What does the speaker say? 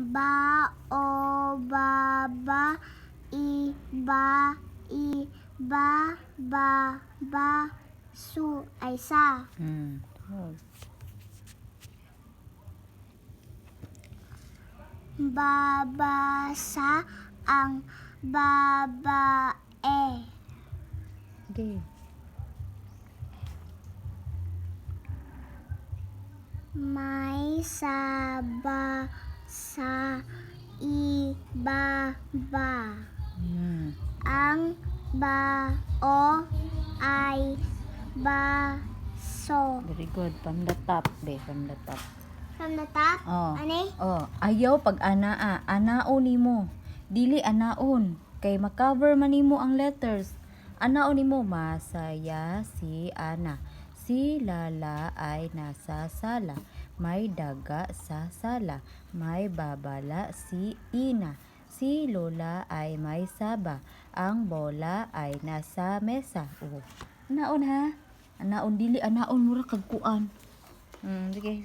ba, o, ba, iba, ba, su, ay sa. Babasa ang babae. Okay. May saba sa ibaba. Ang bao ay baso. Very good. From the top, from the top. From the top? Oh. Ani? Oh, ayaw pag anaa, anaon nimo. Dili anaon kay makover man nimo ang letters. Anaon nimo masaya si Ana. Si Lala ay nasa sala. May daga sa sala. May babala si Ina. Si Lola ay may saba. Ang bola ay nasa mesa. Oh. Anaon ha? Anaon dili anaon mura kag kuan. Sige.